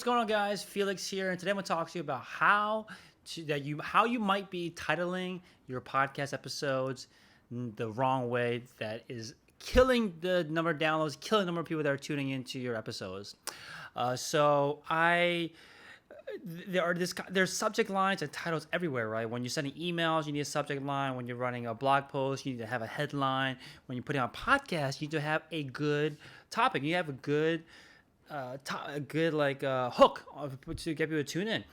What's going on, guys? Felix here, and today I'm going to talk to you about how you might be titling your podcast episodes the wrong way. That is killing the number of downloads, killing the number of people that are tuning into your episodes. So I there's subject lines and titles everywhere, right? When you're sending emails, you need a subject line. When you're running a blog post, you need to have a headline. When you're putting on a podcast, you need to have a good topic. You have a good hook to get people to tune in.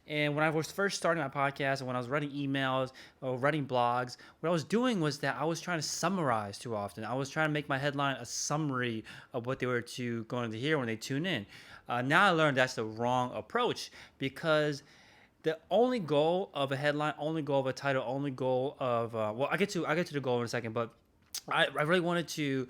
And when I was first starting my podcast and when I was writing emails or writing blogs, what I was doing was that I was trying to summarize too often. I was trying to make my headline a summary of what they were going to hear when they tune in. Now I learned that's the wrong approach, because the only goal of a headline, only goal of a title, only goal of I get to the goal in a second, but I really wanted to,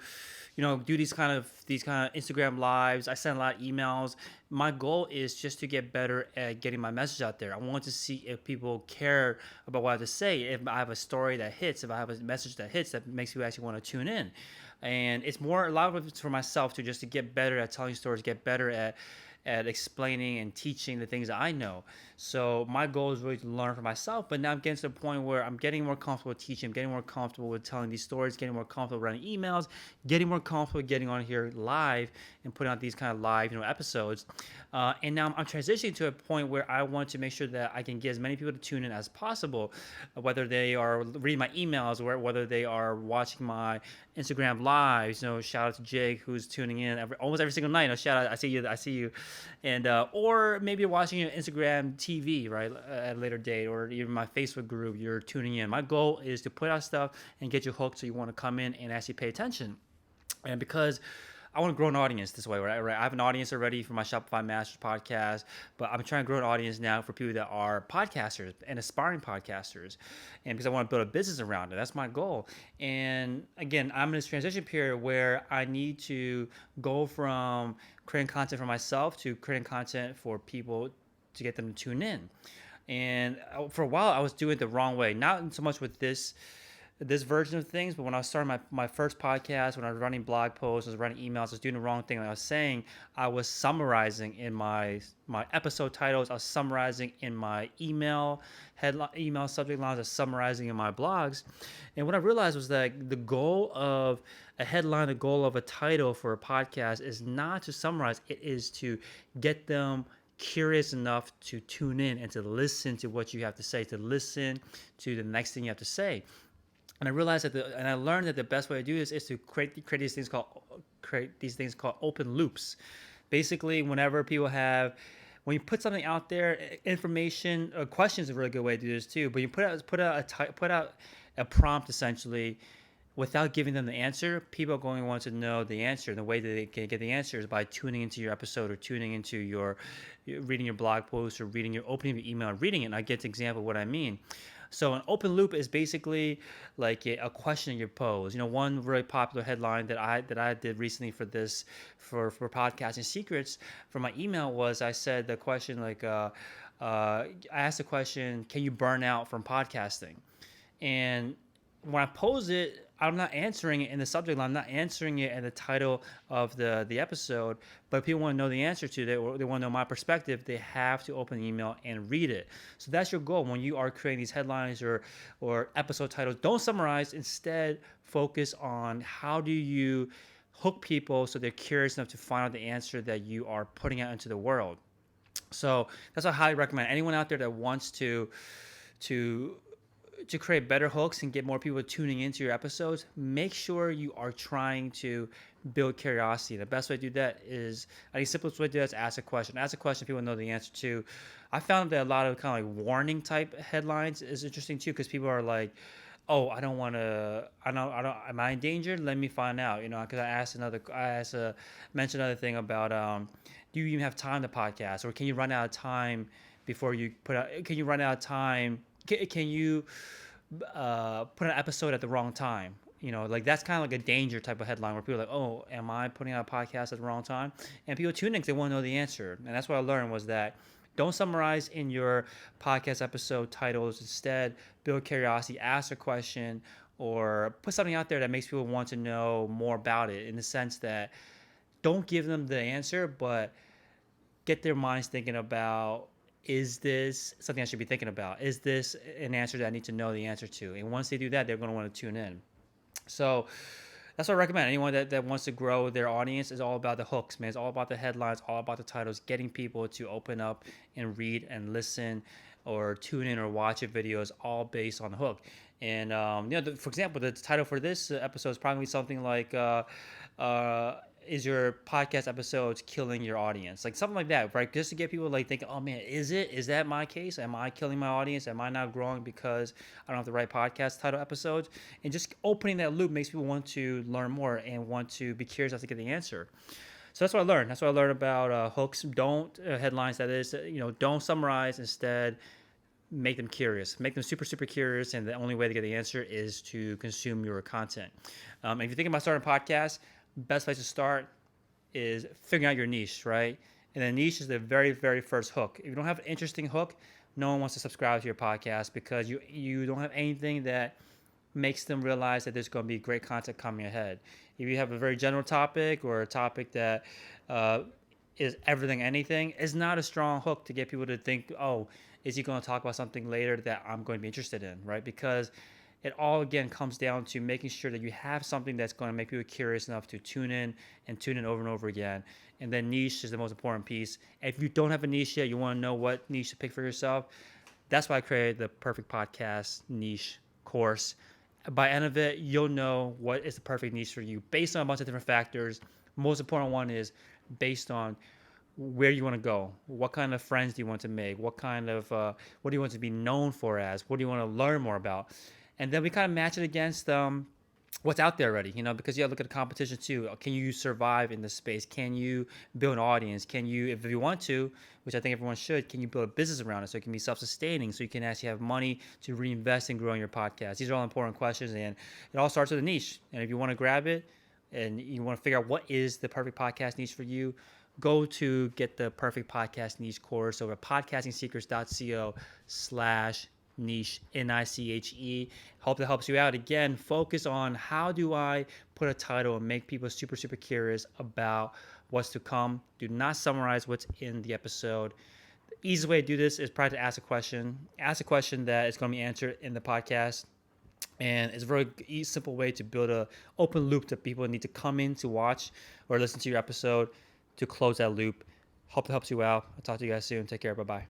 do these kind of Instagram lives. I send a lot of emails. My goal is just to get better at getting my message out there. I want to see if people care about what I have to say. If I have a story that hits, if I have a message that hits, that makes people actually want to tune in. And it's more, a lot of it's for myself too, just to get better at telling stories, get better at explaining and teaching the things that I know. So my goal is really to learn for myself, but now I'm getting to the point where I'm getting more comfortable with teaching, I'm getting more comfortable with telling these stories, getting more comfortable running emails, getting more comfortable getting on here live and putting out these kind of live, episodes. And now I'm transitioning to a point where I want to make sure that I can get as many people to tune in as possible, whether they are reading my emails or whether they are watching my Instagram lives. Shout out to Jake, who's tuning in almost every single night. Shout out, I see you, and or maybe you're watching your Instagram TV, right, at a later date, or even my Facebook group. You're tuning in. My goal is to put out stuff and get you hooked, so you want to come in and actually pay attention. And because I want to grow an audience this way, right? I have an audience already for my Shopify Masters podcast, but I'm trying to grow an audience now for people that are podcasters and aspiring podcasters, and because I want to build a business around it. That's my goal. And again, I'm in this transition period where I need to go from creating content for myself to creating content for people to get them to tune in. And for a while, I was doing it the wrong way. Not so much with this version of things, but when I was starting my first podcast, when I was running blog posts, I was running emails, I was doing the wrong thing. Like I was saying, I was summarizing in my episode titles, I was summarizing in my email subject lines, I was summarizing in my blogs. And what I realized was that the goal of a headline, the goal of a title for a podcast is not to summarize, it is to get them curious enough to tune in and to listen to what you have to say, to listen to the next thing you have to say. And I realized and I learned that the best way to do this is to create these things called open loops. Basically, when you put something out there, information, questions is a really good way to do this too. But you put out a prompt essentially, without giving them the answer, people are going to want to know the answer. And the way that they can get the answer is by tuning into your episode, or tuning into reading your blog post, or opening your email and reading it. And I get an example of what I mean. So an open loop is basically like a question you pose. One really popular headline that I did recently for podcasting secrets for my email was, I said the question I asked the question, can you burn out from podcasting? And when I pose it, I'm not answering it in the subject line. I'm not answering it in the title of the episode. But if people want to know the answer to it, or they want to know my perspective, they have to open the email and read it. So that's your goal when you are creating these headlines or episode titles. Don't summarize. Instead, focus on how do you hook people so they're curious enough to find out the answer that you are putting out into the world. So that's what I highly recommend. Anyone out there that wants to create better hooks and get more people tuning into your episodes, make sure you are trying to build curiosity. The best way to do that is, I think the simplest way to do that is ask a question. Ask a question people know the answer to. I found that a lot of kind of like warning type headlines is interesting too, because people are like, oh, I don't, am I in danger? Let me find out, because mentioned another thing about, do you even have time to podcast? Or can you run out of time before you can you run out of time? Can you put an episode at the wrong time? Like that's kind of like a danger type of headline where people are like, oh, am I putting out a podcast at the wrong time? And people tune in because they want to know the answer. And that's what I learned was that don't summarize in your podcast episode titles. Instead, build curiosity, ask a question, or put something out there that makes people want to know more about it, in the sense that don't give them the answer, but get their minds thinking about, is this something I should be thinking about? Is this an answer that I need to know the answer to? And once they do that, they're going to want to tune in. So that's what I recommend. Anyone that wants to grow their audience, is all about the hooks, man. It's all about the headlines, all about the titles, getting people to open up and read and listen or tune in or watch your videos, all based on the hook. And for example, the title for this episode is probably something like is your podcast episodes killing your audience, like something like that, right? Just to get people like thinking, oh man, is that my case? Am I killing my audience? Am I not growing because I don't have the right podcast title episodes? And just opening that loop makes people want to learn more and want to be curious as to get the answer. So that's what I learned. That's what I learned about hooks. Don't headlines. That is, don't summarize. Instead, make them curious. Make them super, super curious. And the only way to get the answer is to consume your content. If you're thinking about starting a podcast, best place to start is figuring out your niche, right? And the niche is the very, very first hook. If you don't have an interesting hook, no one wants to subscribe to your podcast because you don't have anything that makes them realize that there's going to be great content coming ahead. If you have a very general topic or a topic that is everything, anything, is not a strong hook to get people to think, oh, is he going to talk about something later that I'm going to be interested in, right? Because it all, again, comes down to making sure that you have something that's going to make people curious enough to tune in over and over again. And then niche is the most important piece. If you don't have a niche yet, you want to know what niche to pick for yourself, that's why I created the Perfect Podcast Niche course. By the end of it, you'll know what is the perfect niche for you based on a bunch of different factors. Most important one is based on where you want to go. What kind of friends do you want to make? What do you want to be known for as? What do you want to learn more about? And then we kind of match it against what's out there already, because you have to look at the competition too. Can you survive in this space? Can you build an audience? Can you, if you want to, which I think everyone should, can you build a business around it so it can be self-sustaining, so you can actually have money to reinvest in growing your podcast? These are all important questions, and it all starts with a niche. And if you want to grab it and you want to figure out what is the perfect podcast niche for you, go to get the Perfect Podcast Niche course over at podcastingsecrets.co/niche, NICHE. Hope that helps you out. Again, focus on how do I put a title and make people super, super curious about what's to come. Do not summarize what's in the episode. The easiest way to do this is probably to ask a question. Ask a question that is going to be answered in the podcast. And it's a very simple way to build an open loop that people need to come in to watch or listen to your episode to close that loop. Hope it helps you out. I'll talk to you guys soon. Take care. Bye-bye.